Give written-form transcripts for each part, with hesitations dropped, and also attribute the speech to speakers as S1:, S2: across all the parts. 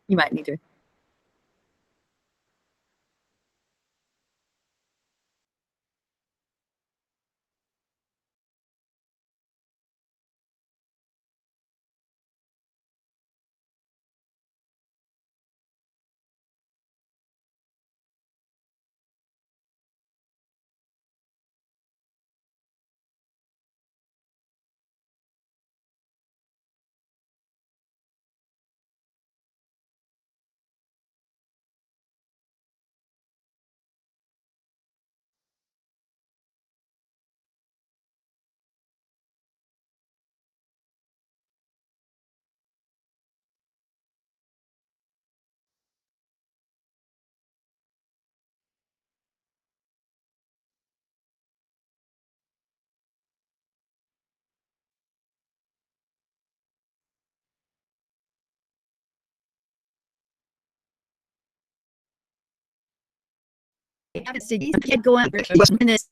S1: You might need to. Go on minutes.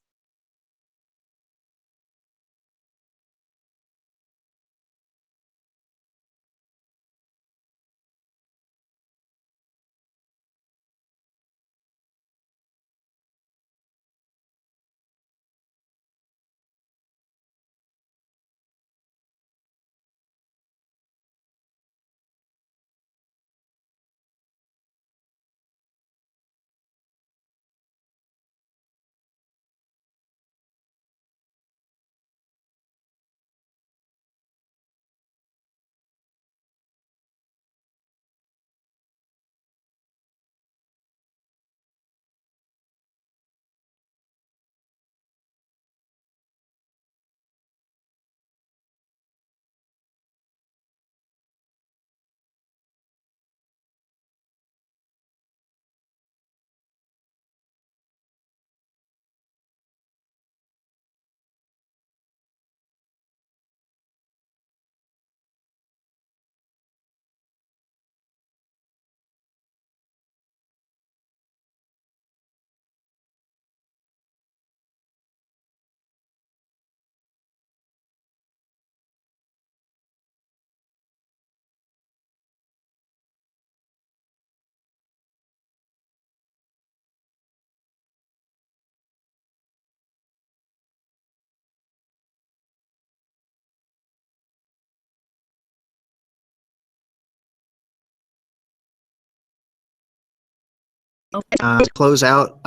S2: Close out.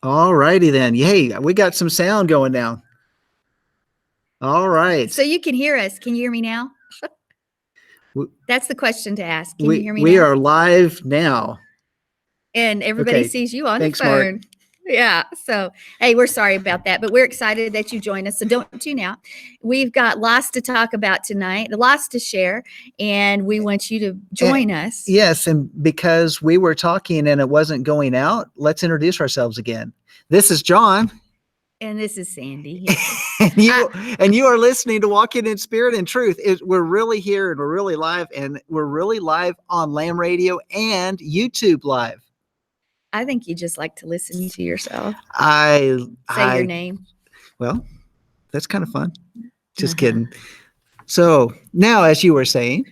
S2: All righty then. Hey, we got some sound going now. All right.
S1: So you can hear us. Can you hear me now? That's the question to ask. Can you hear me now?
S2: We are live now.
S1: And everybody
S2: Okay.
S1: sees you on
S2: Thanks,
S1: the phone.
S2: Mark.
S1: Yeah. So, hey, we're sorry about that, but we're excited that you joined us. So don't tune out. We've got lots to talk about tonight, lots to share, and we want you to join us.
S2: Yes, and because we were talking and it wasn't going out, let's introduce ourselves again. This is John.
S1: And this is Sandy.
S2: and you are listening to Walking in Spirit and Truth. We're really here and we're really live, and we're really live on Lamb Radio and YouTube Live.
S1: I think you just like to listen to yourself.
S2: Say
S1: your name.
S2: Well, that's kind of fun. Just kidding. So now, as you were saying.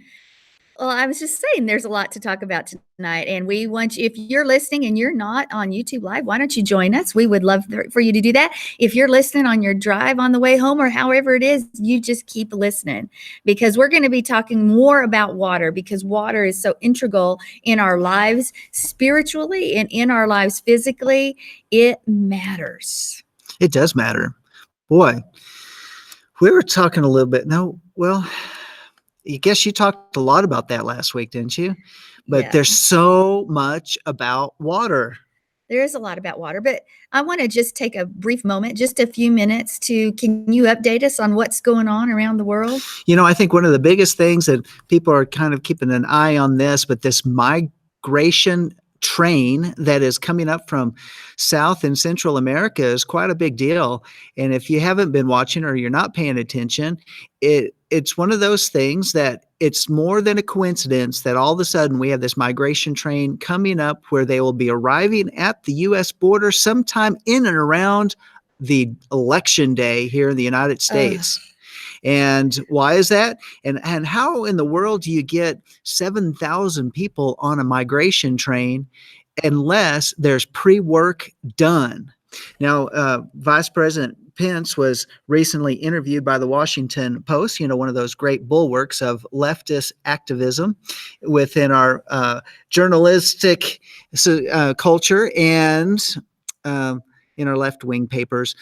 S1: Well, I was just saying there's a lot to talk about tonight, and we want you, if you're listening and you're not on YouTube Live, why don't you join us? We would love for you to do that. If you're listening on your drive on the way home or however it is, you just keep listening, because we're going to be talking more about water, because water is so integral in our lives spiritually and in our lives physically. It matters.
S2: It does matter. Boy, we were talking a little bit. I guess you talked a lot about that last week, didn't you? But There's so much about water.
S1: There is a lot about water, but I want to just take a brief moment, just a few minutes can you update us on what's going on around the world?
S2: I think one of the biggest things that people are kind of keeping an eye on but this migration train that is coming up from South and Central America is quite a big deal. And if you haven't been watching or you're not paying attention, it's one of those things that it's more than a coincidence that all of a sudden we have this migration train coming up where they will be arriving at the U.S. border sometime in and around the election day here in the United States. And why is that? And how in the world do you get 7,000 people on a migration train unless there's pre-work done? Now, Vice President Pence was recently interviewed by the Washington Post, one of those great bulwarks of leftist activism within our journalistic culture and in our left-wing papers.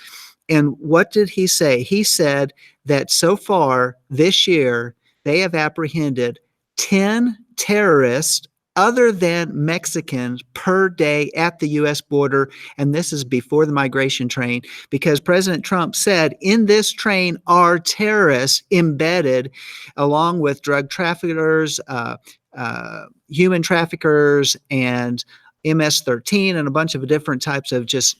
S2: And what did he say? He said that so far this year, they have apprehended 10 terrorists other than Mexicans per day at the U.S. border. And this is before the migration train, because President Trump said in this train are terrorists embedded along with drug traffickers, human traffickers, and MS-13 and a bunch of different types of just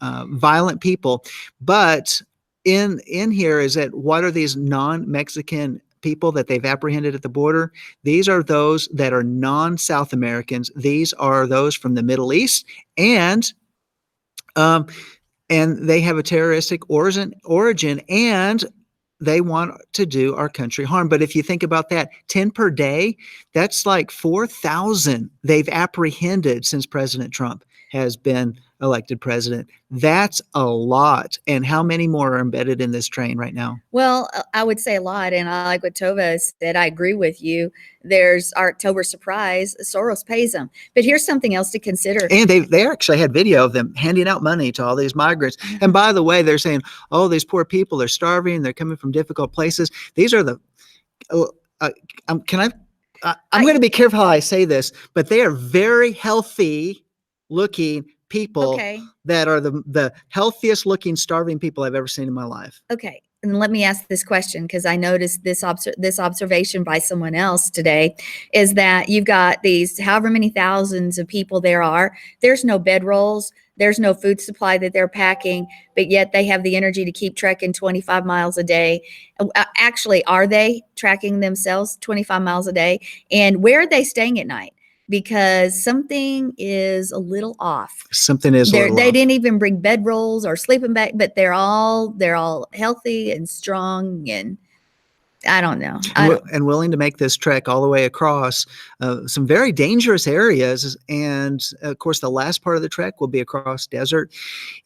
S2: violent people. But in here is that what are these non-Mexican people that they've apprehended at the border? These are those that are non-South Americans. These are those from the Middle East, and they have a terroristic origin, and they want to do our country harm. But if you think about that, 10 per day, that's like 4,000 they've apprehended since President Trump has been elected president. That's a lot. And how many more are embedded in this train right now? Well,
S1: I would say a lot. And I like what Tova said. I agree with you. There's our October surprise. Soros pays them. But here's something else to consider.
S2: And they actually had video of them handing out money to all these migrants. And by the way, they're saying, oh, these poor people, they're starving. They're coming from difficult places. These are the, I'm going to be careful how I say this, but they are very healthy looking people that are the healthiest looking starving people I've ever seen in my life.
S1: Okay. And let me ask this question, because I noticed this observation by someone else today, is that you've got these however many thousands of people there are. There's no bedrolls. There's no food supply that they're packing, but yet they have the energy to keep trekking 25 miles a day. Actually, are they tracking themselves 25 miles a day? And where are they staying at night? Because something is a little off.
S2: Something is a little
S1: They
S2: off.
S1: didn't even bring bedrolls or sleeping bag, but they're all healthy and strong, and I don't know.
S2: And willing to make this trek all the way across some very dangerous areas. And of course, the last part of the trek will be across desert.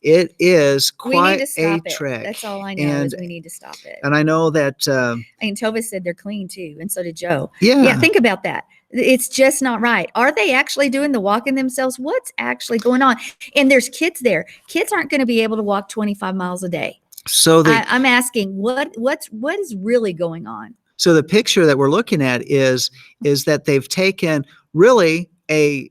S2: It is quite a trek.
S1: That's all I know is we need to stop it.
S2: And I know that.
S1: And Tova said they're clean too, and so did Joe.
S2: Yeah.
S1: Think about that. It's just not right. Are they actually doing the walking themselves? What's actually going on? And there's kids there. Kids aren't going to be able to walk 25 miles a day.
S2: So
S1: I'm asking what is really going on?
S2: So the picture that we're looking at is that they've taken really a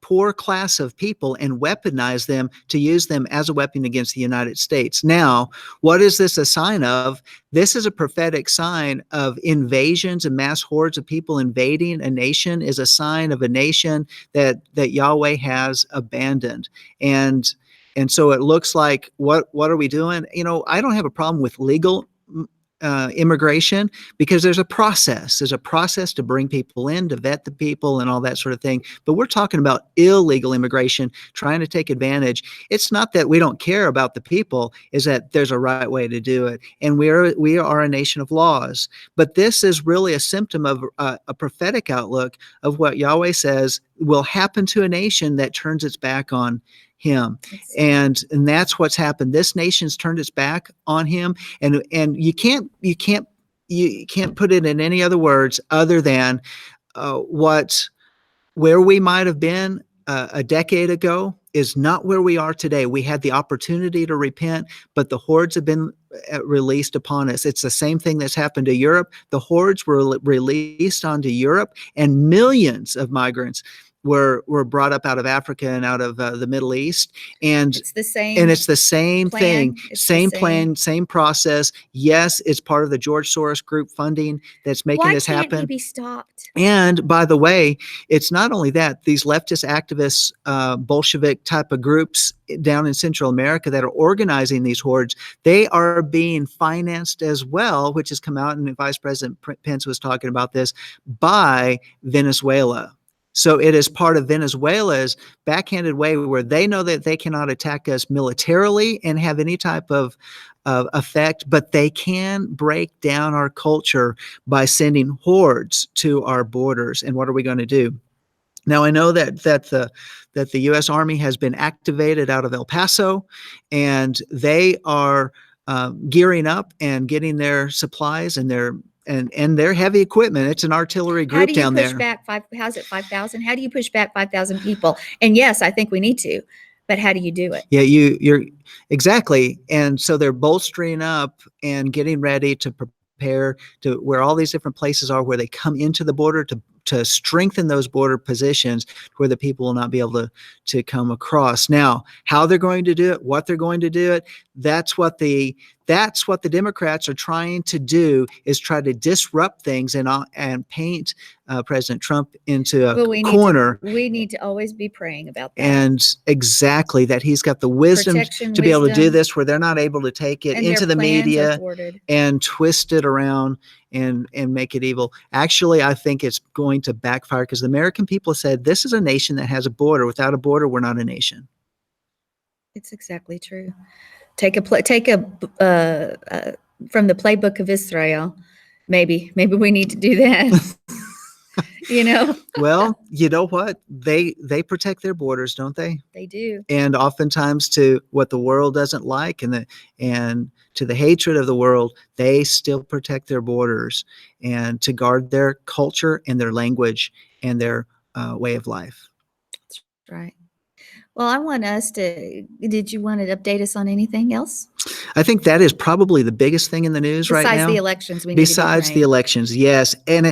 S2: poor class of people and weaponize them to use them as a weapon against the United States. Now, what is this a sign of? This is a prophetic sign of invasions and mass hordes of people invading a nation, is a sign of a nation that Yahweh has abandoned. And so it looks like, what are we doing? You know, I don't have a problem with legal immigration, because there's a process. There's a process to bring people in, to vet the people and all that sort of thing. But we're talking about illegal immigration, trying to take advantage. It's not that we don't care about the people, is that there's a right way to do it. And we are a nation of laws. But this is really a symptom of a prophetic outlook of what Yahweh says will happen to a nation that turns its back on him. And that's what's happened. This nation's turned its back on him, and you can't put it in any other words other than where we might have been a decade ago is not where we are today. We had the opportunity to repent, but the hordes have been released upon us. It's the same thing that's happened to Europe. The hordes were released onto Europe, and millions of migrants were brought up out of Africa and out of the Middle East, and
S1: it's the same.
S2: And it's the same
S1: plan.
S2: thing,
S1: It's
S2: same
S1: the same.
S2: plan, same process. Yes, it's part of the George Soros group funding that's making
S1: Why
S2: this
S1: can't
S2: happen.
S1: he be stopped?
S2: And by the way, it's not only that, these leftist activists, Bolshevik type of groups down in Central America that are organizing these hordes, they are being financed as well, which has come out, and Vice President Pence was talking about this, by Venezuela. So it is part of Venezuela's backhanded way where they know that they cannot attack us militarily and have any type of effect, but they can break down our culture by sending hordes to our borders. And what are we going to do? Now, I know that the U.S. Army has been activated out of El Paso, and they are gearing up and getting their supplies and their heavy equipment. It's an artillery group down there.
S1: How do you push back how's it 5,000? How do you push back 5,000 people? And yes, I think we need to, but how do you do it?
S2: Yeah, you're exactly. And so they're bolstering up and getting ready to prepare to where all these different places are where they come into the border to strengthen those border positions where the people will not be able to come across. Now, how they're going to do it, what they're going to do it, that's what the Democrats are trying to do, is try to disrupt things and paint President Trump into a corner.
S1: We need to always be praying about that.
S2: And exactly, that he's got the wisdom to be able to do this where they're not able to take it into the media and twist it around and make it evil. Actually, I think it's going to backfire, because the American people said, this is a nation that has a border. Without a border, we're not a nation.
S1: It's exactly true. Take a from the playbook of Israel. Maybe we need to do that. You know.
S2: Well, you know what? They protect their borders, don't they?
S1: They do.
S2: And oftentimes, to what the world doesn't like and to the hatred of the world, they still protect their borders and to guard their culture and their language and their way of life.
S1: That's right. Well, I want us to, did you want to update us on anything else?
S2: I think that is probably the biggest thing in the news right now.
S1: Besides the elections, we need to be
S2: Besides the
S1: praying.
S2: Elections, yes. And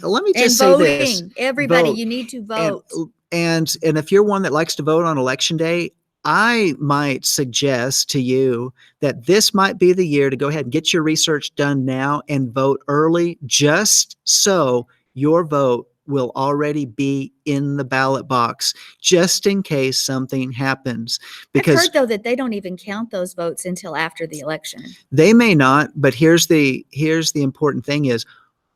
S2: let me just say
S1: voting.
S2: this.
S1: Everybody,
S2: Vote.
S1: you need to vote.
S2: And if you're one that likes to vote on Election Day, I might suggest to you that this might be the year to go ahead and get your research done now and vote early, just so your vote will already be in the ballot box, just in case something happens. Because
S1: I've heard, though, that they don't even count those votes until after the election.
S2: They may not, but here's the important thing is,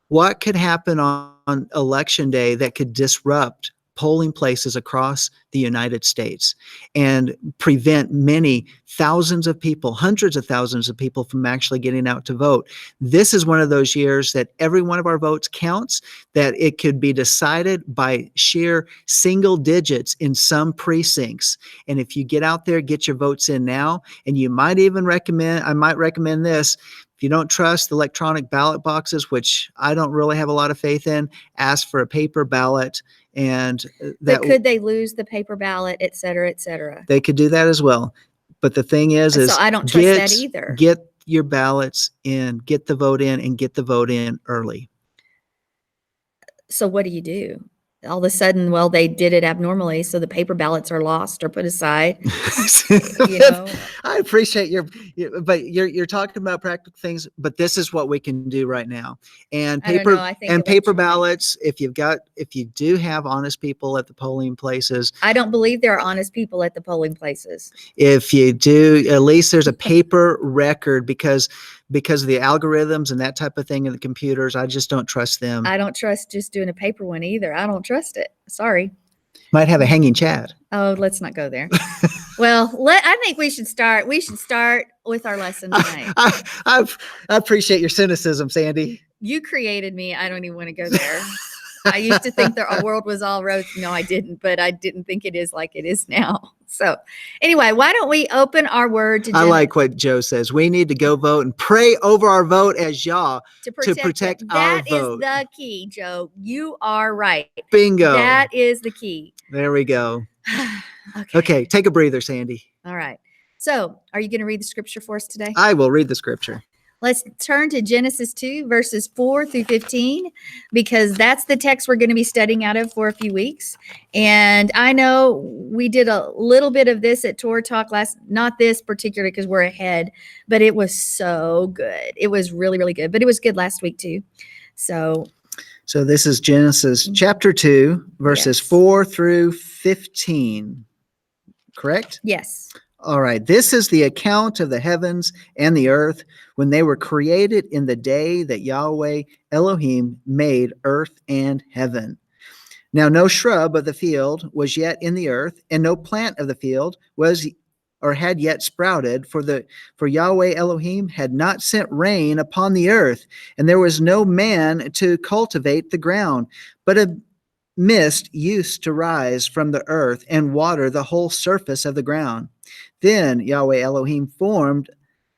S2: what could happen on Election Day that could disrupt polling places across the United States and prevent many thousands of people, hundreds of thousands of people, from actually getting out to vote. This is one of those years that every one of our votes counts, that it could be decided by sheer single digits in some precincts. And if you get out there, get your votes in now, and I might recommend this. If you don't trust the electronic ballot boxes, which I don't really have a lot of faith in, ask for a paper ballot. And
S1: but could they lose the paper ballot, et cetera, et cetera?
S2: They could do that as well. But the thing is
S1: so I don't trust that either.
S2: Get your ballots in, get the vote in, and get the vote in early.
S1: So what do you do? all of a sudden, well, they did it abnormally, so the paper ballots are lost or put aside. You know,
S2: I appreciate but you're talking about practical things, but this is what we can do right now. And
S1: I don't know. I think
S2: paper
S1: electronic-
S2: ballots, if you do have honest people at the polling places,
S1: I don't believe there are honest people at the polling places.
S2: if you do, at least there's a paper record because of the algorithms and that type of thing in the computers. I just don't trust them.
S1: I don't trust just doing a paper one either. I don't trust it. Sorry.
S2: Might have a hanging chad.
S1: Oh, let's not go there. Well, I think we should start. We should start with our lesson tonight.
S2: I appreciate your cynicism, Sandy.
S1: You created me. I don't even want to go there. I used to think the world was all rose. No, I didn't, but I didn't think it is like it is now. So anyway, why don't we open our word to
S2: I like what Joe says. We need to go vote and pray over our vote as y'all
S1: to
S2: protect
S1: it.
S2: our
S1: That is
S2: vote.
S1: the key, Joe. You are right.
S2: Bingo.
S1: That is the key.
S2: There we go.
S1: Okay.
S2: Okay, take a breather, Sandy.
S1: All right. So are you going to read the scripture for us today?
S2: I will read the scripture.
S1: Let's turn to Genesis 2, verses 4 through 15, because that's the text we're going to be studying out of for a few weeks. And I know we did a little bit of this at Torah Talk not this particular because we're ahead, but it was so good. It was really, really good, but it was good last week too. So
S2: this is Genesis chapter 2, verses
S1: Yes.
S2: 4 through 15. Correct?
S1: yes.
S2: All right. This is the account of the heavens and the earth when they were created in the day that Yahweh Elohim made earth and heaven. Now, no shrub of the field was yet in the earth, and no plant of the field was or had yet sprouted, for Yahweh Elohim had not sent rain upon the earth, and there was no man to cultivate the ground, but a mist used to rise from the earth and water the whole surface of the ground. Then Yahweh Elohim formed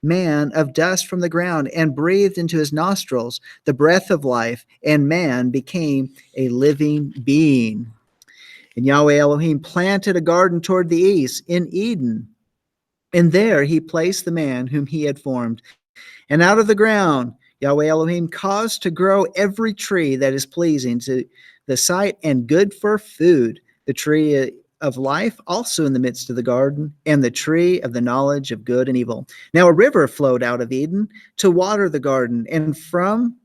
S2: man of dust from the ground and breathed into his nostrils the breath of life, and man became a living being. And Yahweh Elohim planted a garden toward the east in Eden, and there he placed the man whom he had formed. And out of the ground Yahweh Elohim caused to grow every tree that is pleasing to the sight and good for food, the tree of life also in the midst of the garden, and the tree of the knowledge of good and evil. Now a river flowed out of Eden to water the garden, and from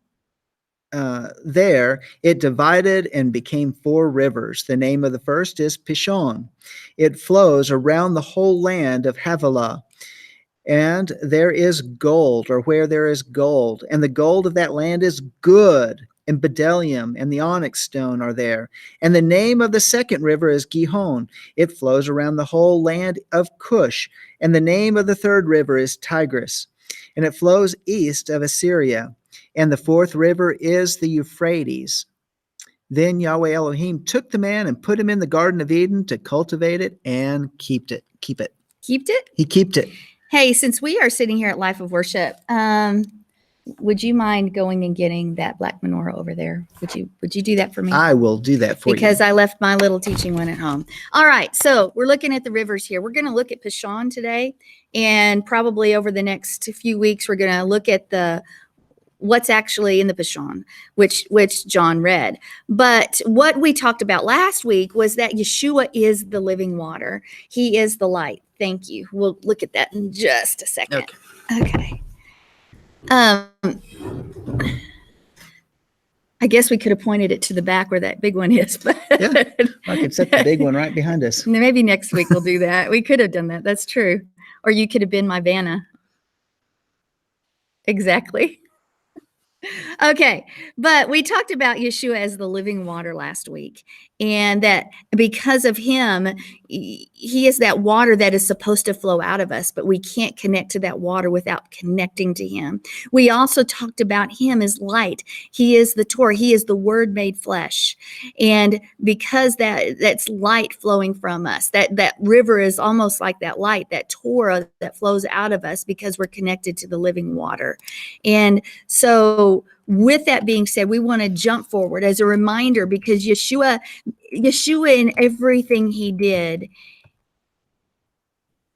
S2: there it divided and became 4 rivers. The name of the first is Pishon. It flows around the whole land of Havilah. And there is gold, or where there is gold, and the gold of that land is good, and bdellium and the onyx stone are there. And the name of the second river is Gihon. It flows around the whole land of Cush. And the name of the third river is Tigris, and it flows east of Assyria. And the fourth river is the Euphrates. Then Yahweh Elohim took the man and put him in the Garden of Eden to cultivate it and keep it.
S1: Keeped it?
S2: He kept it.
S1: Hey, since we are sitting here at Life of Worship, would you mind going and getting that black menorah over there? Would you do that for me?
S2: I will do that for
S1: because
S2: you.
S1: I left my little teaching one at home. All right, so we're looking at the rivers here. We're going to look at Pishon today, and probably over the next few weeks, we're going to look at what's actually in the Pishon, which John read. But what we talked about last week was that Yeshua is the living water. He is the light. Thank you. We'll look at that in just a second. Okay. I guess we could have pointed it to the back where that big one is, but
S2: Yeah. I can set the big one right behind us.
S1: maybe next week we'll do that. We could have done that. That's true. Or you could have been my Vanna. Exactly. Okay, but we talked about Yeshua as the living water last week, and that because of him, he is that water that is supposed to flow out of us, but we can't connect to that water without connecting to him. We also talked about him as light. He is the Torah. He is the Word made flesh, and because that's light flowing from us, that river is almost like that light, that Torah that flows out of us because we're connected to the living water. And so with that being said, we want to jump forward as a reminder, because Yeshua in everything he did,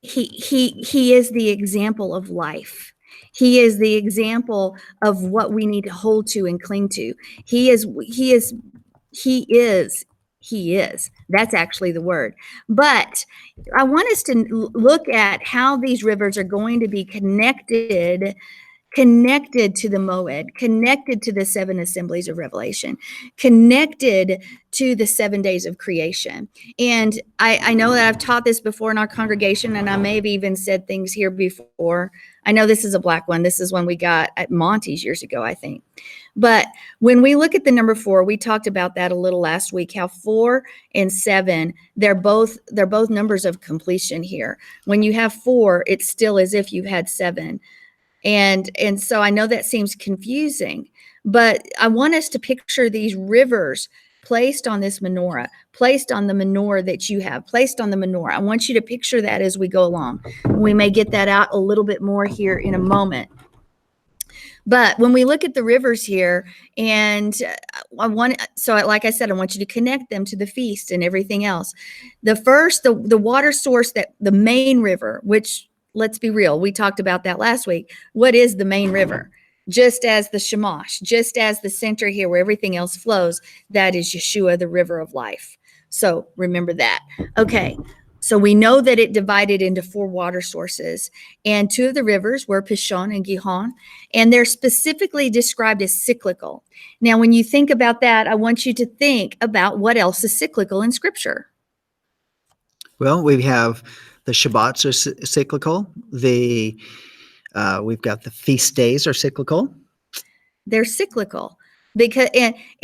S1: he is the example of life. He is the example of what we need to hold to and cling to. He is He is. That's actually the word. But I want us to look at how these rivers are going to be connected to the Moed, connected to the 7 assemblies of Revelation, connected to the 7 days of creation. And I know that I've taught this before in our congregation, and I may have even said things here before. I know this is a black one. This is one we got at Monty's years ago, I think. But when we look at the number 4, we talked about that a little last week, how 4 and 7, they're both numbers of completion here. When you have 4, it's still as if you had 7. And so I know that seems confusing, but I want us to picture these rivers placed on this menorah, placed on the menorah that you have, placed on the menorah. I want you to picture that as we go along. We may get that out a little bit more here in a moment. But when we look at the rivers here, and like I said, I want you to connect them to the feast and everything else. The first, the water source, that the main river, which, let's be real, we talked about that last week. What is the main river? Just as the Shamash, just as the center here where everything else flows, that is Yeshua, the river of life. So remember that. Okay. So we know that it divided into 4 water sources, and 2 of the rivers were Pishon and Gihon, and they're specifically described as cyclical. Now, when you think about that, I want you to think about what else is cyclical in Scripture.
S2: Well, we have the Shabbats are cyclical. We've got the feast days are cyclical.
S1: They're cyclical. Because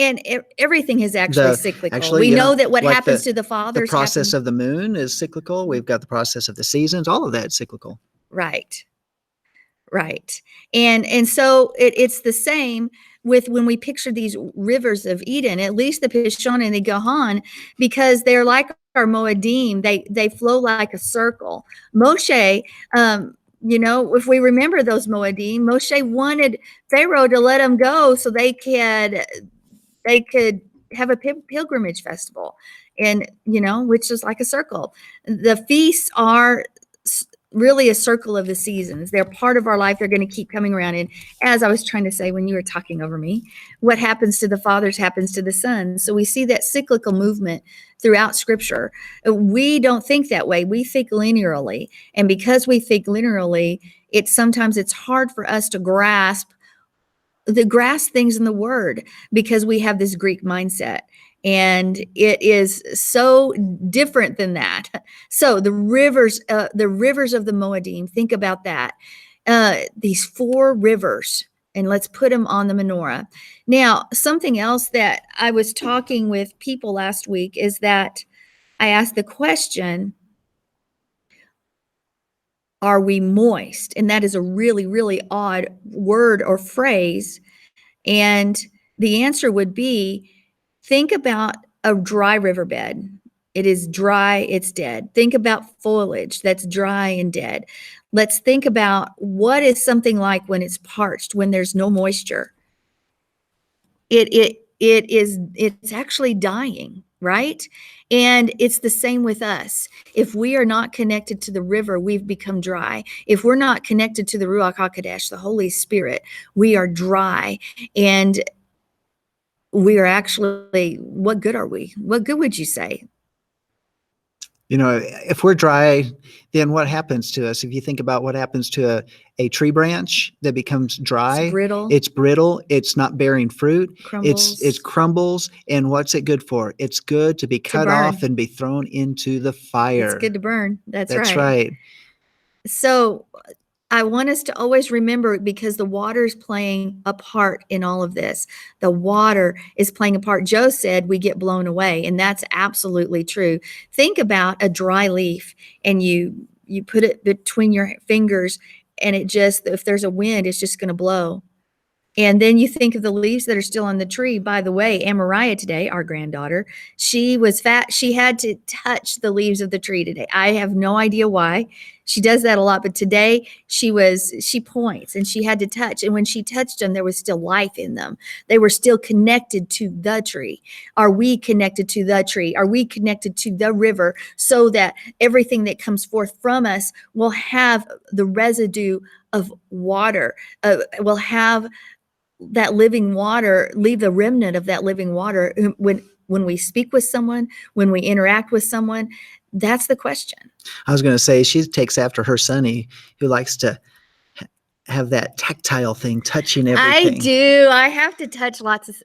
S1: and everything is actually cyclical.
S2: Actually,
S1: we know that what
S2: like
S1: happens to the fathers.
S2: The process of the moon is cyclical. We've got the process of the seasons. All of that is cyclical.
S1: Right. And so it's the same with when we picture these rivers of Eden, at least the Pishon and the Gihon, because they're like our Moedim. They flow like a circle. Moshe, if we remember those Moedim, Moshe wanted Pharaoh to let them go so they could have a pilgrimage festival, and which is like a circle. The feasts are really a circle of the seasons. They're part of our life. They're going to keep coming around. And as I was trying to say when you were talking over me, what happens to the fathers happens to the sons. So we see that cyclical movement throughout Scripture. We don't think that way. We think linearly. And because we think linearly, sometimes it's hard for us to grasp things in the Word because we have this Greek mindset. And it is so different than that. So the rivers of the Moedim, think about that. These 4 rivers, and let's put them on the menorah. Now, something else that I was talking with people last week is that I asked the question, are we moist? And that is a really, really odd word or phrase. And the answer would be, think about a dry riverbed. It is dry, it's dead. Think about foliage that's dry and dead. Let's think about what is something like when it's parched, when there's no moisture. It's actually dying, right? And it's the same with us. If we are not connected to the river, we've become dry. If we're not connected to the Ruach HaKodesh, the Holy Spirit, we are dry. And we are actually, what good are we? What good would you say?
S2: If we're dry, then what happens to us? If you think about what happens to a tree branch that becomes dry, it's brittle, it's not bearing fruit, it crumbles. And what's it good for? It's good to be cut off and be thrown into the fire.
S1: It's good to burn. That's
S2: right.
S1: So I want us to always remember, because the water is playing a part in all of this. The water is playing a part. Joe said we get blown away, and that's absolutely true. Think about a dry leaf, and you put it between your fingers, and if there's a wind, it's just going to blow. And then you think of the leaves that are still on the tree. By the way, Amariah today, our granddaughter, she was fat. She had to touch the leaves of the tree today. I have no idea why. She does that a lot, but today she points and she had to touch. And when she touched them, there was still life in them. They were still connected to the tree. Are we connected to the tree? Are we connected to the river, so that everything that comes forth from us will have the residue of water, will have that living water, leave the remnant of that living water when we speak with someone, when we interact with someone? That's the question.
S2: I was going to say she takes after her Sonny, who likes to have that tactile thing, touching everything.
S1: I do. I have to touch lots of.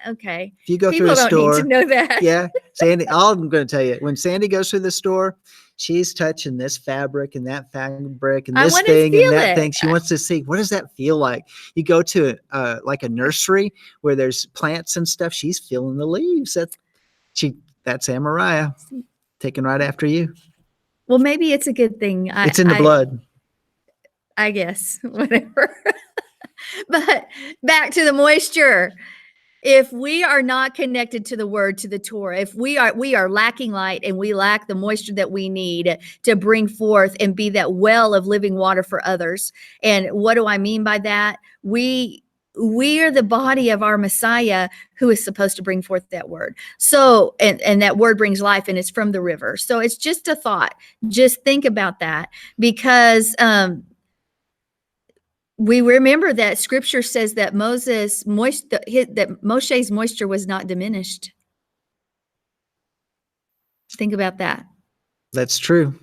S1: Okay.
S2: If you go
S1: People
S2: through a
S1: don't
S2: store,
S1: need to know that.
S2: yeah, Sandy. I'm going to tell you, when Sandy goes through the store, she's touching this fabric and that fabric and
S1: I
S2: this
S1: want to
S2: thing and
S1: feel
S2: that
S1: it.
S2: thing. She wants to see, what does that feel like? You go to like a nursery where there's plants and stuff. She's feeling the leaves. That's Amariah taking right after you.
S1: Well, maybe it's a good thing.
S2: It's in the blood.
S1: I guess, whatever. But back to the moisture. If we are not connected to the word, to the Torah, if we are lacking light and we lack the moisture that we need to bring forth and be that well of living water for others. And what do I mean by that? We are the body of our Messiah who is supposed to bring forth that word. So, and that word brings life, and it's from the river. So it's just a thought. Just think about that, because we remember that scripture says that Moshe's moisture was not diminished. Think about that.
S2: That's true.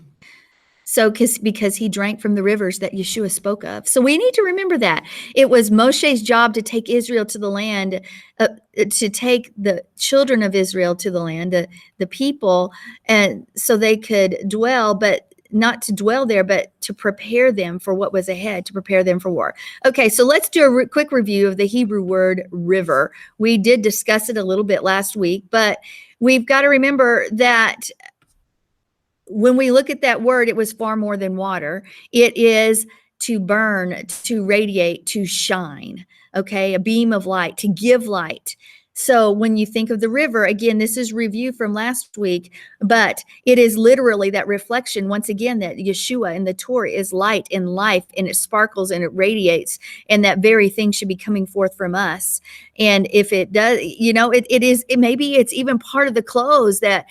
S1: So, because he drank from the rivers that Yeshua spoke of. So we need to remember that. It was Moshe's job to take Israel to the land, to take the children of Israel to the land, the people, and so they could dwell, but not to dwell there, but to prepare them for what was ahead, to prepare them for war. Okay, so let's do a quick review of the Hebrew word river. We did discuss it a little bit last week, but we've got to remember that when we look at that word, it was far more than water. It is to burn, to radiate, to shine, okay? A beam of light, to give light. So when you think of the river, again, this is review from last week, but it is literally that reflection, once again, that Yeshua in the Torah is light and life, and it sparkles and it radiates, and that very thing should be coming forth from us. And if it does, maybe it's even part of the clothes that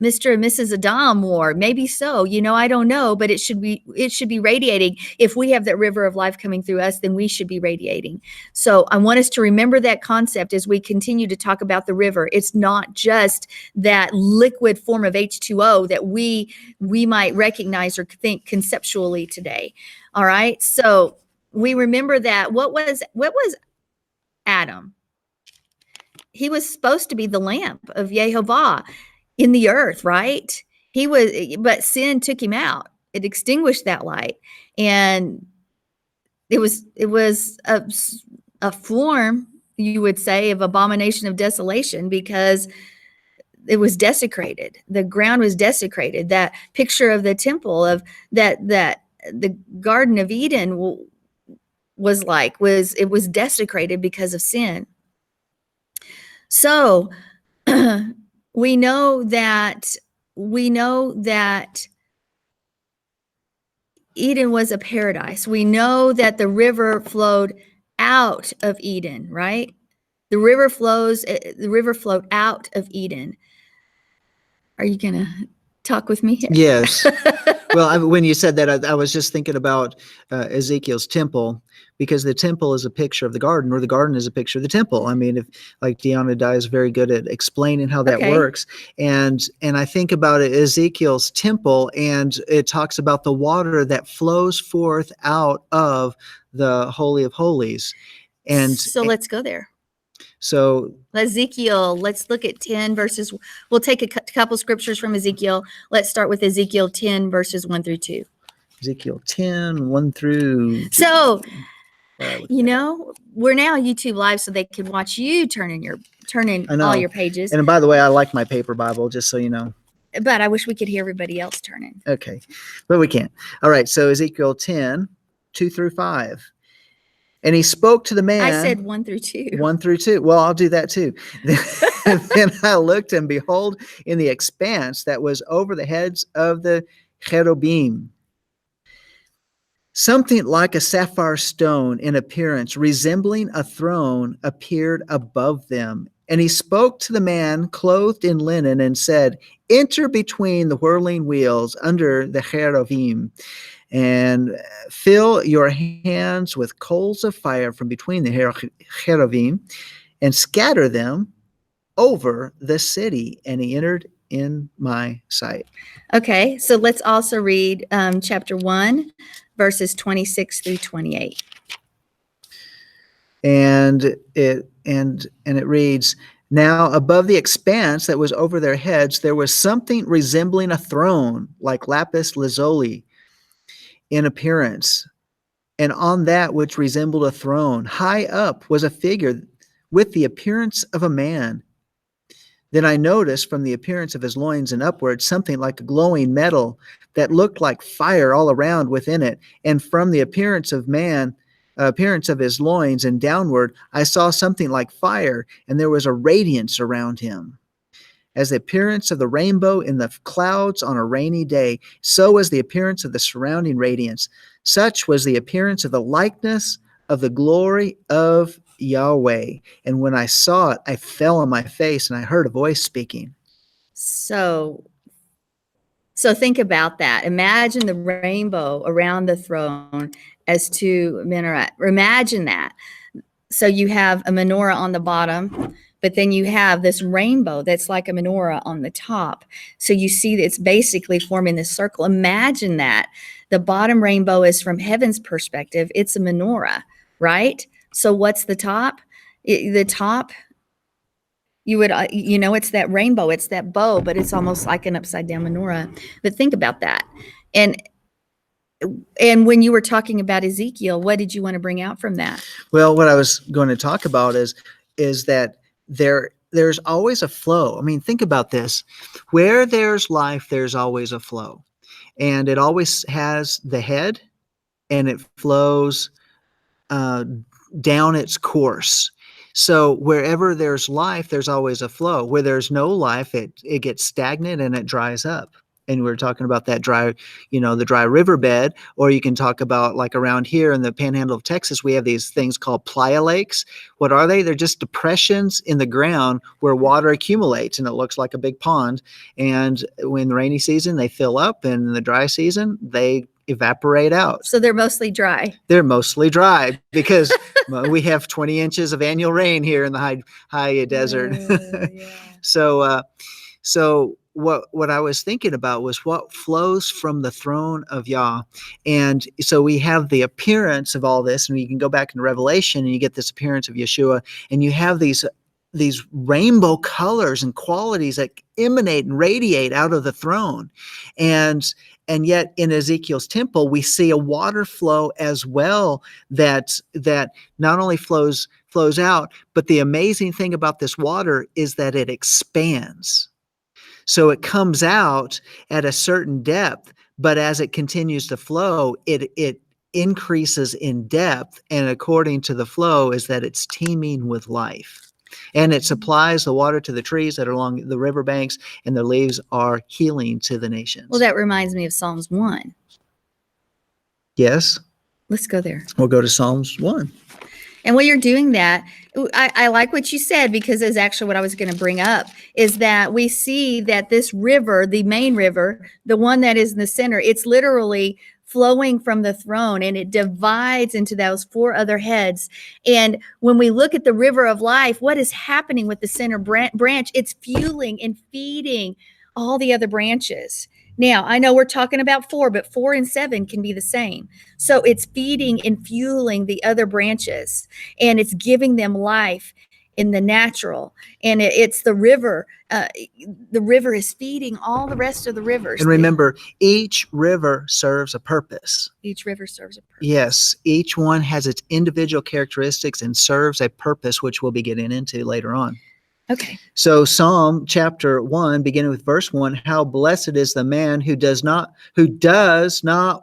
S1: Mr. and Mrs. Adam wore. Maybe so, I don't know, but it should be radiating. If we have that river of life coming through us, then we should be radiating. So I want us to remember that concept as we continue to talk about the river. It's not just that liquid form of H2O that we might recognize or think conceptually today. All right. So we remember that what was Adam? He was supposed to be the lamp of Yehovah in the earth, right? But sin took him out. It extinguished that light. And it was a form, you would say, of abomination of desolation, because it was desecrated. The ground was desecrated. That picture of the temple, of that the Garden of Eden was desecrated because of sin. So we know that Eden was a paradise. We know that the river flowed out of Eden, right? The river flowed out of Eden. Are you going to talk with me here?
S2: Yes. Well, when you said that, I was just thinking about Ezekiel's temple, because the temple is a picture of the garden, or the garden is a picture of the temple. I mean, if like Deanna Dye is very good at explaining how that works. And I think about it, Ezekiel's temple, and it talks about the water that flows forth out of the Holy of Holies. And
S1: so let's go there.
S2: So
S1: Ezekiel, let's look at 10 verses. We'll take a couple scriptures from Ezekiel. Let's start with Ezekiel 10 verses 1 through 2.
S2: Ezekiel 10, 1 through 2.
S1: So, we're now YouTube Live, so they can watch you turn in all your pages.
S2: And by the way, I like my paper Bible, just so you know.
S1: But I wish we could hear everybody else turning.
S2: Okay, but we can't. All right, so Ezekiel 10, 2 through 5. And he spoke to the man.
S1: I said 1 through 2.
S2: 1 through 2. Well, I'll do that too. Then I looked, and behold, in the expanse that was over the heads of the cherubim, something like a sapphire stone in appearance, resembling a throne, appeared above them. And he spoke to the man clothed in linen and said, "Enter between the whirling wheels under the cherubim." and fill your hands with coals of fire from between the cherubim, and scatter them over the city. And he entered in my sight.
S1: Okay, so let's also read chapter 1, verses 26 through 28.
S2: And it reads, now above the expanse that was over their heads, there was something resembling a throne, like lapis lazuli in appearance. And on that which resembled a throne, high up was a figure with the appearance of a man. Then I noticed from the appearance of his loins and upward something like a glowing metal that looked like fire all around within it. And from the appearance of his loins and downward, I saw something like fire, and there was a radiance around him. As the appearance of the rainbow in the clouds on a rainy day, so was the appearance of the surrounding radiance. Such was the appearance of the likeness of the glory of Yahweh. And when I saw it, I fell on my face, and I heard a voice speaking.
S1: So think about that. Imagine the rainbow around the throne as two minaret. Imagine that. So you have a menorah on the bottom, but then you have this rainbow that's like a menorah on the top. So you see that it's basically forming this circle. Imagine that. The bottom rainbow is from heaven's perspective. It's a menorah, right? So what's the top? The top, you would, it's that rainbow, it's that bow, but it's almost like an upside down menorah. But think about that. And when you were talking about Ezekiel, what did you want to bring out from that?
S2: Well, what I was going to talk about is that there's always a flow. I mean, think about this. Where there's life, there's always a flow. And it always has the head, and it flows down its course. So wherever there's life, there's always a flow. Where there's no life, it gets stagnant and it dries up. And we're talking about that dry, the dry riverbed, or you can talk about like around here in the panhandle of Texas, we have these things called playa lakes. What are they? They're just depressions in the ground where water accumulates, and it looks like a big pond. And when the rainy season, they fill up, and in the dry season, they evaporate out.
S1: So they're mostly dry.
S2: They're mostly dry because we have 20 inches of annual rain here in the high desert.
S1: Yeah.
S2: So what I was thinking about was what flows from the throne of Yah. And so we have the appearance of all this, and you can go back into Revelation and you get this appearance of Yeshua, and you have these rainbow colors and qualities that emanate and radiate out of the throne. And yet in Ezekiel's temple, we see a water flow as well that not only flows out, but the amazing thing about this water is that it expands. So it comes out at a certain depth, but as it continues to flow, it increases in depth. And according to the flow is that it's teeming with life. And it supplies the water to the trees that are along the riverbanks, and the leaves are healing to the nations.
S1: Well, that reminds me of Psalms 1.
S2: Yes.
S1: Let's go there.
S2: We'll go to Psalms 1.
S1: And while you're doing that, I like what you said, because it's actually what I was going to bring up, is that we see that this river, the main river, the one that is in the center, it's literally flowing from the throne, and it divides into those 4 other heads. And when we look at the river of life, what is happening with the center branch? It's fueling and feeding all the other branches. Now, I know we're talking about 4, but 4 and 7 can be the same. So it's feeding and fueling the other branches, and it's giving them life in the natural. And it's the river. The river is feeding all the rest of the rivers.
S2: And remember, each river serves a purpose.
S1: Each river serves a purpose.
S2: Yes, each one has its individual characteristics and serves a purpose, which we'll be getting into later on.
S1: Okay.
S2: So Psalm chapter 1, beginning with verse 1, how blessed is the man who does not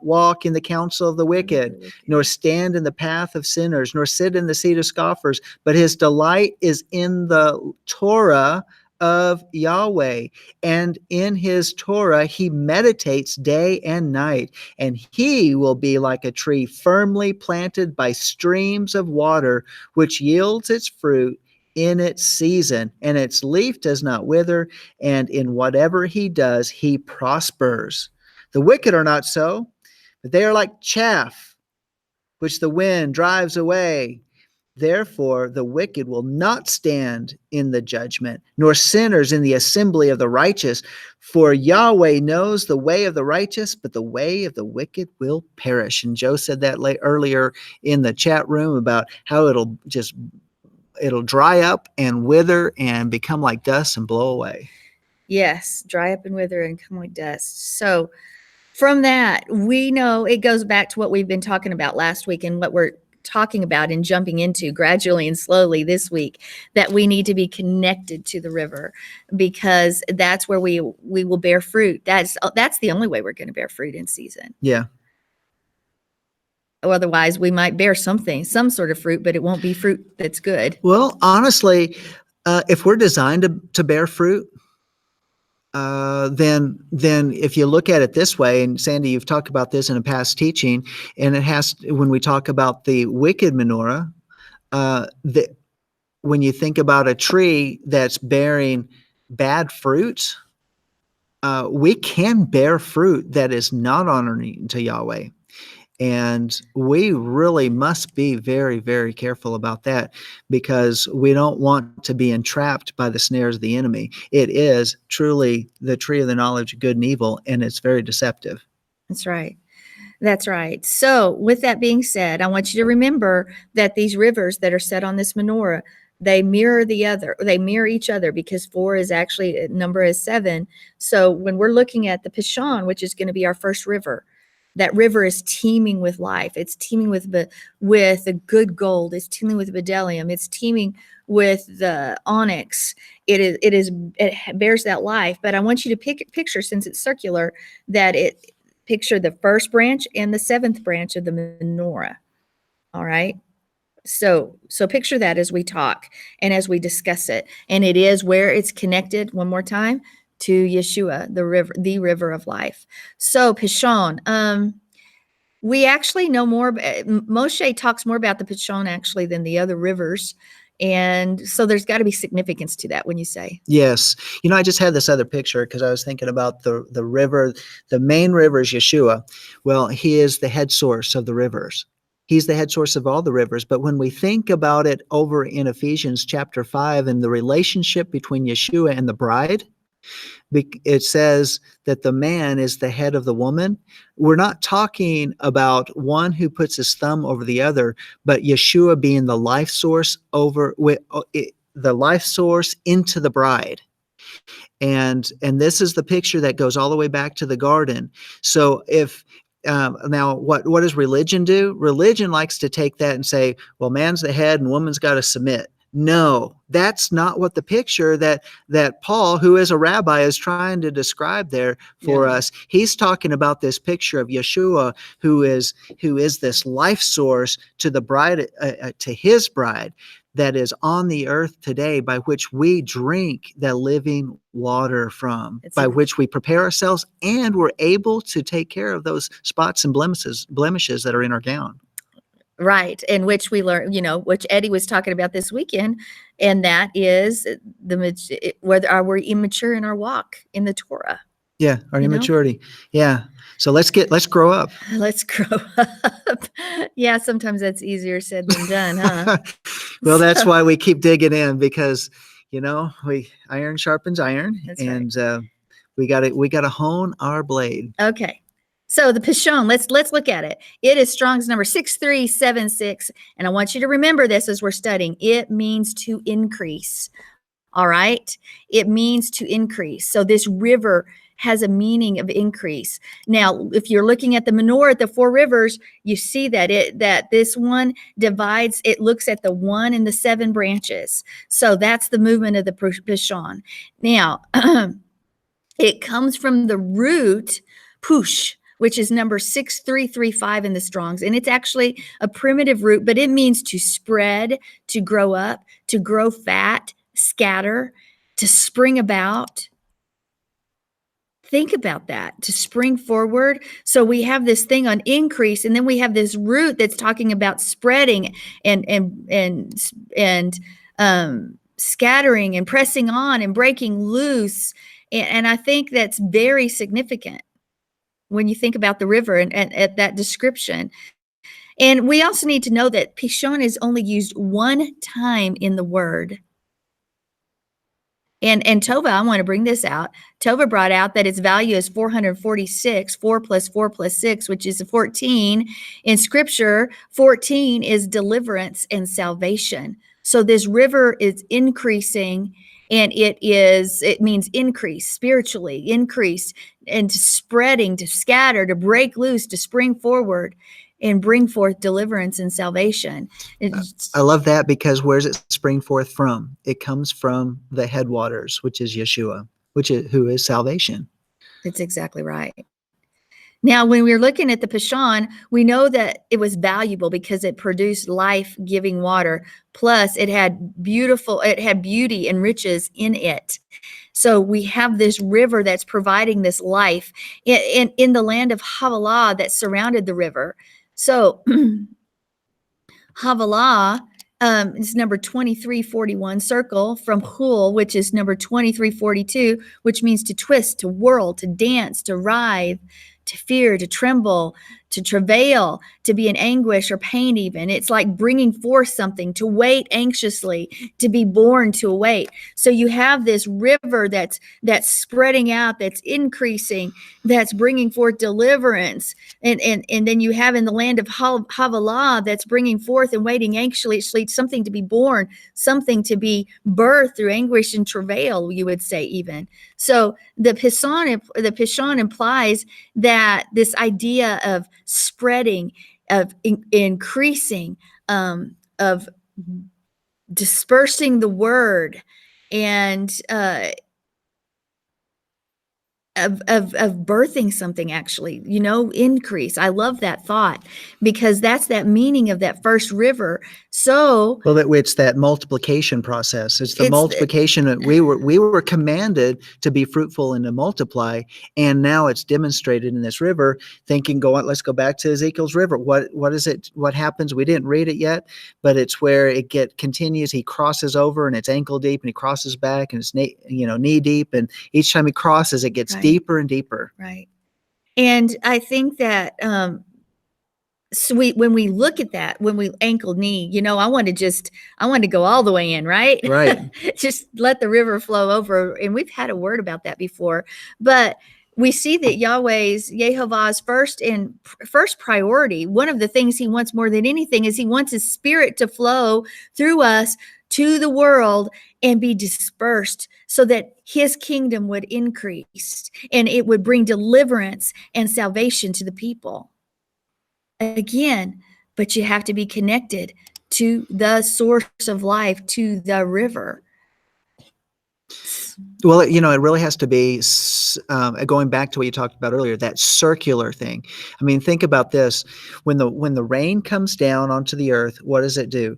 S2: walk in the counsel of the wicked, nor stand in the path of sinners, nor sit in the seat of scoffers, but his delight is in the Torah of Yahweh, and in his Torah he meditates day and night, and he will be like a tree firmly planted by streams of water, which yields its fruit in its season, and its leaf does not wither, and in whatever he does, he prospers. The wicked are not so, But they are like chaff, which the wind drives away. Therefore, the wicked will not stand in the judgment, nor sinners in the assembly of the righteous. For Yahweh knows the way of the righteous, but the way of the wicked will perish. And Joe said that earlier in the chat room about how it'll dry up and wither and become like dust and blow away.
S1: Yes, dry up and wither and come like dust. So from that, we know it goes back to what we've been talking about last week and what we're talking about and jumping into gradually and slowly this week, that we need to be connected to the river, because that's where we will bear fruit. That's the only way we're going to bear fruit in season.
S2: Yeah.
S1: Otherwise, we might bear some sort of fruit, but it won't be fruit that's good.
S2: Well, honestly, if we're designed to bear fruit, then if you look at it this way, and Sandy, you've talked about this in a past teaching, and when we talk about the wicked menorah, when you think about a tree that's bearing bad fruit, we can bear fruit that is not honoring to Yahweh. And we really must be very, very careful about that, because we don't want to be entrapped by the snares of the enemy. It is truly the tree of the knowledge of good and evil, and it's very deceptive.
S1: That's right. That's right. So with that being said, I want you to remember that these rivers that are set on this menorah, they mirror each other, because 4 is actually, number is 7. So when we're looking at the Pishon, which is going to be our first river, that river is teeming with life. It's teeming with the good gold. It's teeming with bdellium. It's teeming with the onyx. It bears that life. But I want you to picture, since it's circular, that picture the first branch and the 7th branch of the menorah. All right. So picture that as we talk and as we discuss it. And it is where it's connected, one more time, to Yeshua, the river of life. So Pishon, we actually know more. Moshe talks more about the Pishon actually than the other rivers. And so there's got to be significance to that when you say.
S2: Yes. I just had this other picture because I was thinking about the river. The main river is Yeshua. Well, he is the head source of the rivers. He's the head source of all the rivers. But when we think about it over in Ephesians chapter 5 and the relationship between Yeshua and the bride, it says that the man is the head of the woman. We're not talking about one who puts his thumb over the other, but Yeshua being the life source the life source into the bride. And this is the picture that goes all the way back to the garden. So if now what does religion do? Religion likes to take that and say, well, man's the head and woman's got to submit. No, that's not what the picture that Paul, who is a rabbi, is trying to describe there for us. He's talking about this picture of Yeshua, who is this life source to the bride, to his bride, that is on the earth today, by which we drink the living water from, by which we prepare ourselves, and we're able to take care of those spots and blemishes that are in our gown.
S1: Right. And which we learn, which Eddie was talking about this weekend. And that is whether are we immature in our walk in the Torah.
S2: Yeah. Our immaturity. Yeah. So let's grow up.
S1: Let's grow up. Yeah. Sometimes that's easier said than done, huh?
S2: Well, that's why we keep digging in, because, iron sharpens iron. That's and right. We got to hone our blade.
S1: Okay. So the Pishon, let's look at it. It is Strong's number 6376. And I want you to remember this as we're studying. It means to increase. All right. It means to increase. So this river has a meaning of increase. Now, if you're looking at the menorah at the 4 rivers, you see that this one divides, it looks at the 1 and the 7 branches. So that's the movement of the Pishon. Now, it comes from the root push, which is number 6335 in the Strongs. And it's actually a primitive root, but it means to spread, to grow up, to grow fat, scatter, to spring about. Think about that, to spring forward. So we have this thing on increase, and then we have this root that's talking about spreading and scattering and pressing on and breaking loose. And I think that's very significant when you think about the river and at that description. And we also need to know that Pishon is only used one time in the word. And Tova, I want to bring this out. Tova brought out that its value is 446, 4 plus 4 plus 6, which is 14. In scripture, 14 is deliverance and salvation. So this river is increasing, and it means increase spiritually, increase, and to spreading, to scatter, to break loose, to spring forward and bring forth deliverance and salvation.
S2: I love that, because where's it spring forth from? It comes from the headwaters, which is Yeshua, who is salvation.
S1: It's exactly right. Now, when we're looking at the Pishon, we know that it was valuable because it produced life-giving water. Plus, it had beauty and riches in it. So we have this river that's providing this life in the land of Havilah that surrounded the river. So Havilah is number 2341 circle from Hul, which is number 2342, which means to twist, to whirl, to dance, to writhe, to fear, to tremble, to travail, to be in anguish or pain even. It's like bringing forth something, to wait anxiously, to be born, to await. So you have this river that's spreading out, that's increasing, that's bringing forth deliverance. And then you have in the land of Havilah that's bringing forth and waiting anxiously something to be born, something to be birthed through anguish and travail, you would say even. So the Pishon implies that this idea of spreading, of increasing, of dispersing the word, and of birthing something, actually, increase. I love that thought, because that's that meaning of that first river. So
S2: well, it's that multiplication process. It's the multiplication that we were commanded to be fruitful and to multiply, and now it's demonstrated in this river. Thinking, let's go back to Ezekiel's river. What is it? What happens? We didn't read it yet, but it's where it continues. He crosses over, and it's ankle deep, and he crosses back, and it's knee deep, and each time he crosses, it gets deeper and deeper.
S1: Right. And I think that when we look at that, when we ankle knee, I want to go all the way in, right?
S2: Right.
S1: Just let the river flow over. And we've had a word about that before, but we see that Yehovah's first priority, one of the things he wants more than anything, is he wants his spirit to flow through us to the world and be dispersed, so that his kingdom would increase and it would bring deliverance and salvation to the people. Again, but you have to be connected to the source of life, to the river.
S2: Well, it really has to be, going back to what you talked about earlier, that circular thing. I mean, think about this. When the rain comes down onto the earth, what does it do?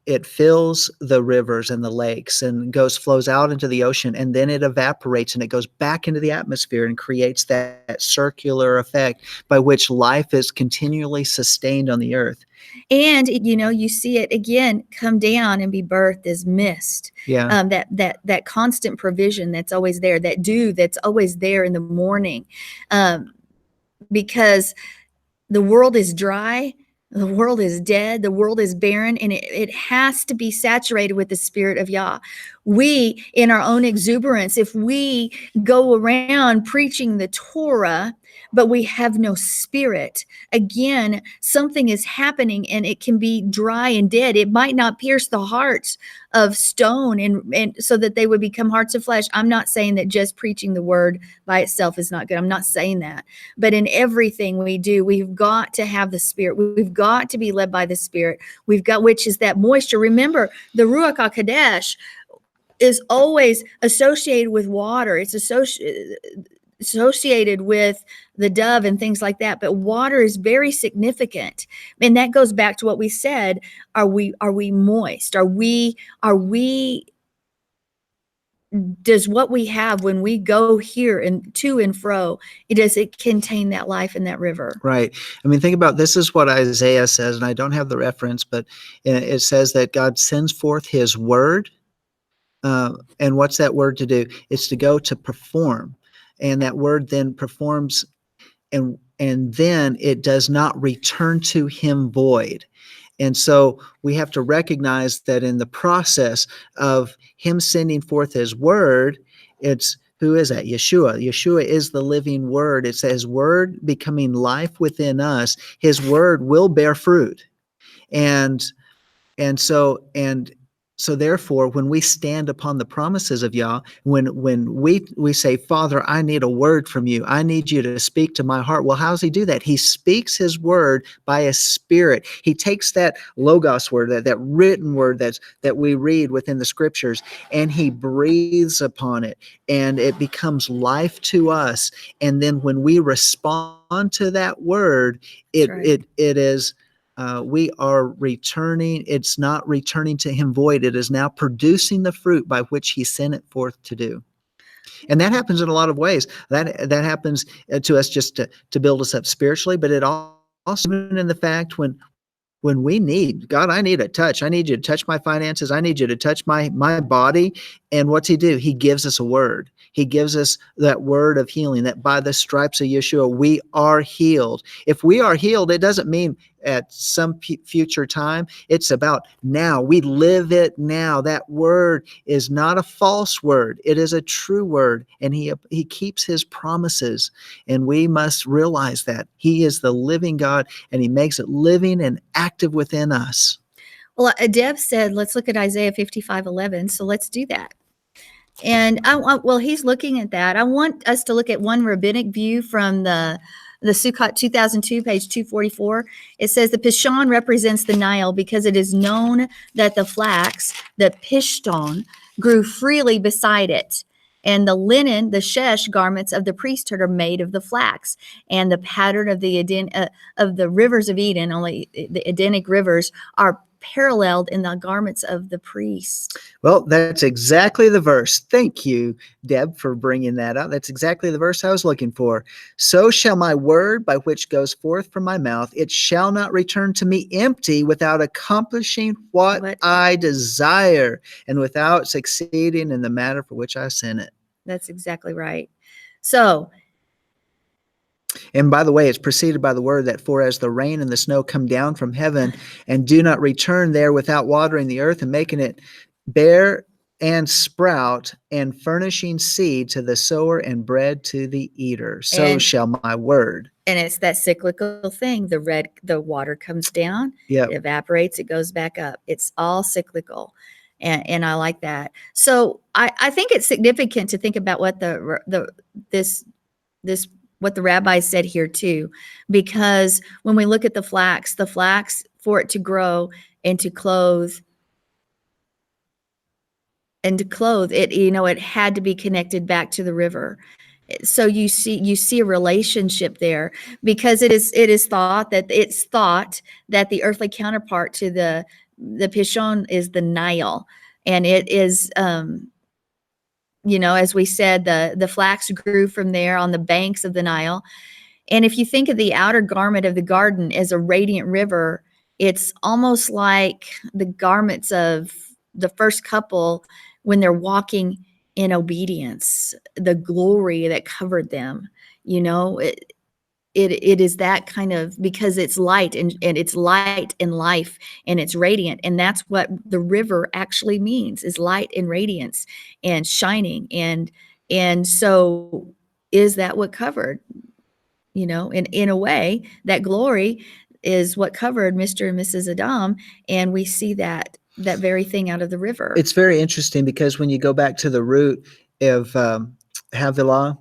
S2: It fills the rivers and the lakes and flows out into the ocean, and then it evaporates and it goes back into the atmosphere and creates that circular effect by which life is continually sustained on the earth.
S1: And you see it again come down and be birthed as mist.
S2: Yeah.
S1: That constant provision that's always there, that dew that's always there in the morning, because the world is dry. The world is dead. The world is barren, and it has to be saturated with the Spirit of Yah. We, in our own exuberance, if we go around preaching the Torah, but we have no spirit, again, something is happening, and it can be dry and dead. It might not pierce the hearts of stone and so that they would become hearts of flesh. I'm not saying that just preaching the word by itself is not good. I'm not saying that. But in everything we do, we've got to have the Spirit. We've got to be led by the Spirit. Which is that moisture. Remember, the Ruach HaKodesh is always associated with water. It's associated with the dove and things like that, but water is very significant. And that goes back to what we said. Are we moist? Does what we have when we go here and to and fro, does it contain that life in that river?
S2: Right. I mean, think about, this is what Isaiah says, and I don't have the reference, but it says that God sends forth his word. And what's that word to do? It's to go to perform. And that word then performs and then it does not return to him void. And so we have to recognize that in the process of him sending forth his word, it's who is that? Yeshua. Yeshua is the living word. It's his word becoming life within us. His word will bear fruit. And and so therefore, when we stand upon the promises of Yah, when we say, Father, I need a word from you, I need you to speak to my heart. Well, how does he do that? He speaks his word by his spirit. He takes that logos word, that written word that we read within the scriptures, and he breathes upon it, and it becomes life to us. And then when we respond to that word,
S1: That's right.
S2: it is we are returning. It's not returning to him void. It is now producing the fruit by which he sent it forth to do. And that happens in a lot of ways. That happens to us just to build us up spiritually, but it also even in the fact when we need God, I need a touch. I need you to touch my finances. I need you to touch my body. And what's he do? He gives us a word. He gives us that word of healing, that by the stripes of Yeshua, we are healed. If we are healed, it doesn't mean at some future time. It's about now. We live it now. That word is not a false word. It is a true word. And he keeps his promises. And we must realize that he is the living God, and he makes it living and active within us.
S1: Well, Deb said, let's look at Isaiah 55:11. So let's do that. And while he's looking at that, I want us to look at one rabbinic view from the Sukkot 2002, page 244. It says the Pishon represents the Nile because it is known that the flax, the Pishton, grew freely beside it. And the linen, the shesh garments of the priesthood are made of the flax. And the pattern of the rivers of Eden, only the Edenic rivers, are paralleled in the garments of the priest.
S2: Well, that's exactly the verse. Thank you, Deb, for bringing that up. That's exactly the verse I was looking for. So shall my word by which goes forth from my mouth, it shall not return to me empty without accomplishing what I desire and without succeeding in the matter for which I sent it.
S1: That's exactly right. So,
S2: and by the way, it's preceded by the word that for as the rain and the snow come down from heaven and do not return there without watering the earth and making it bear and sprout and furnishing seed to the sower and bread to the eater, so shall my word.
S1: And it's that cyclical thing. The water comes down, it evaporates, it goes back up. It's all cyclical. And I like that. So I think it's significant to think about what what the rabbi said here too, because when we look at the flax for it to grow and to clothe it, it had to be connected back to the river. So you see a relationship there, because it is thought that the earthly counterpart to the Pishon is the Nile, and it is as we said, the flax grew from there on the banks of the Nile. And if you think of the outer garment of the garden as a radiant river, it's almost like the garments of the first couple when they're walking in obedience, the glory that covered them. It is that kind of, because it's light and it's light and life and it's radiant. And that's what the river actually means, is light and radiance and shining. And so is that what covered, in a way, that glory is what covered Mr. and Mrs. Adam. And we see that very thing out of the river.
S2: It's very interesting because when you go back to the root of Havilah,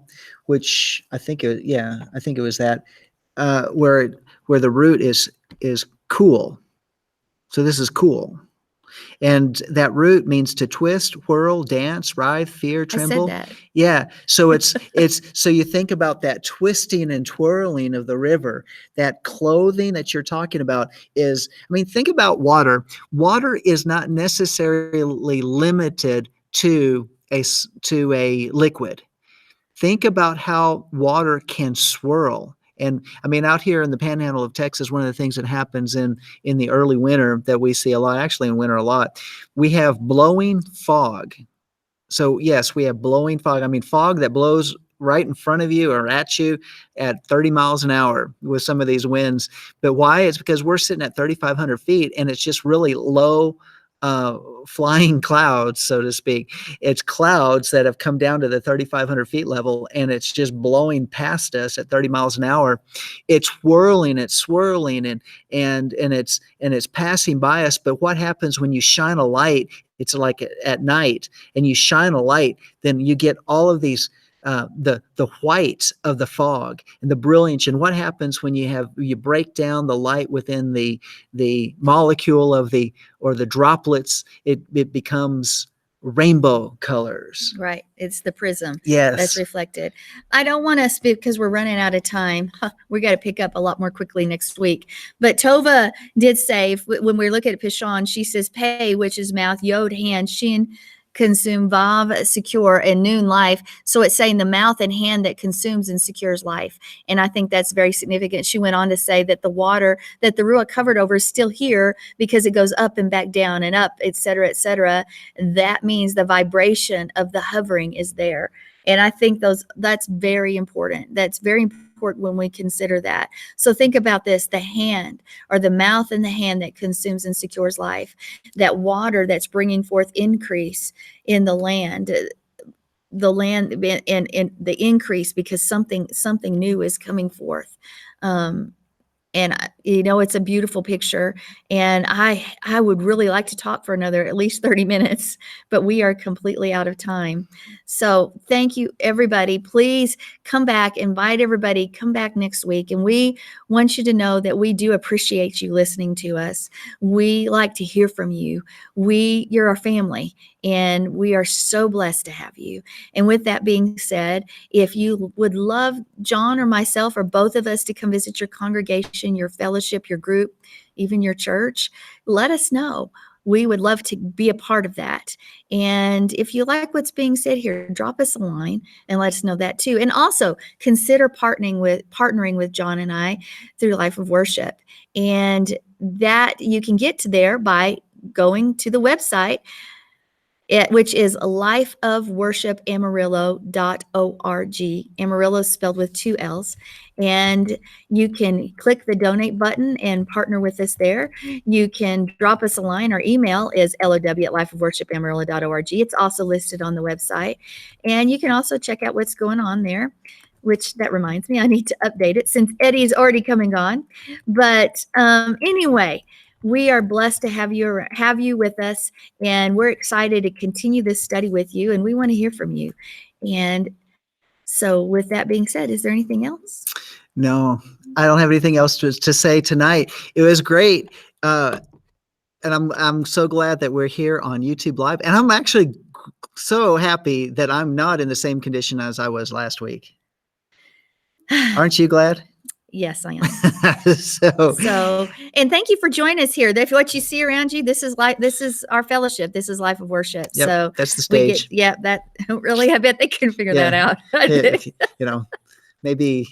S2: which I think it was that, where the root is cool. So this is cool. And that root means to twist, whirl, dance, writhe, fear, tremble.
S1: I said that.
S2: Yeah. So it's so you think about that twisting and twirling of the river, that clothing that you're talking about think about water. Water is not necessarily limited to a liquid. Think about how water can swirl. And out here in the panhandle of Texas, one of the things that happens in the early winter that we see a lot, actually in winter a lot, we have blowing fog. So yes, we have blowing fog. Fog that blows right in front of you or at you at 30 miles an hour with some of these winds. But why? It's because we're sitting at 3,500 feet and it's just really low flying clouds, so to speak. It's clouds that have come down to the 3,500 feet level, and it's just blowing past us at 30 miles an hour. It's whirling, it's swirling, and it's passing by us. But what happens when you shine a light? It's like at night, and you shine a light, then you get all of these the white of the fog and the brilliance. And what happens when you break down the light within the molecule of the droplets? It becomes rainbow colors.
S1: Right. It's the prism
S2: Yes.
S1: that's reflected. I don't want to speak because we're running out of time. We got to pick up a lot more quickly next week. But Tova did say, when we look at Pishon, she says, Pei, which is mouth, Yod, hand, Shin, consume, Vav, secure, and Noon, life. So it's saying the mouth and hand that consumes and secures life. And I think that's very significant. She went on to say that the water that the Ruach covered over is still here because it goes up and back down and up, et cetera, et cetera. That means the vibration of the hovering is there. And I think that's very important. That's very important when we consider that. So think about this, the hand, or the mouth and the hand that consumes and secures life, that water that's bringing forth increase in the land and the increase because something new is coming forth. And it's a beautiful picture, and I would really like to talk for another at least 30 minutes, but we are completely out of time. So thank you, everybody. Please come back, invite everybody, come back next week. And we want you to know that we do appreciate you listening to us. We like to hear from you. You're our family, and we are so blessed to have you. And with that being said, if you would love John or myself or both of us to come visit your congregation, your fellowship, your group, even your church, let us know. We would love to be a part of that. And if you like what's being said here, drop us a line and let us know that too. And also consider partnering with John and I through Life of Worship. And that you can get to there by going to the website, which is lifeofworshipamarillo.org. Amarillo spelled with 2 L's. And you can click the donate button and partner with us there. You can drop us a line. Our email is low@lifeofworshipamarillo.org. It's also listed on the website. And you can also check out what's going on there, which that reminds me, I need to update it since Eddie's already coming on. But anyway, we are blessed to have you with us, and we're excited to continue this study with you, and we want to hear from you. And so with that being said, is there anything else?
S2: No, I don't have anything else to say tonight. It was great. And I'm so glad that we're here on YouTube Live. And I'm actually so happy that I'm not in the same condition as I was last week. Aren't you glad?
S1: Yes, I am.
S2: So,
S1: and thank you for joining us here. If what you see around you, this is our fellowship. This is Life of Worship.
S2: Yep,
S1: so
S2: that's the stage.
S1: That really, I bet they can figure that out.
S2: Maybe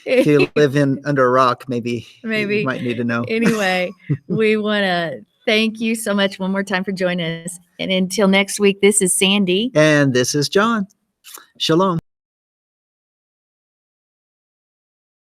S2: if you live under a rock, maybe you might need to know.
S1: Anyway, we want to thank you so much one more time for joining us. And until next week, this is Sandy.
S2: And this is John. Shalom.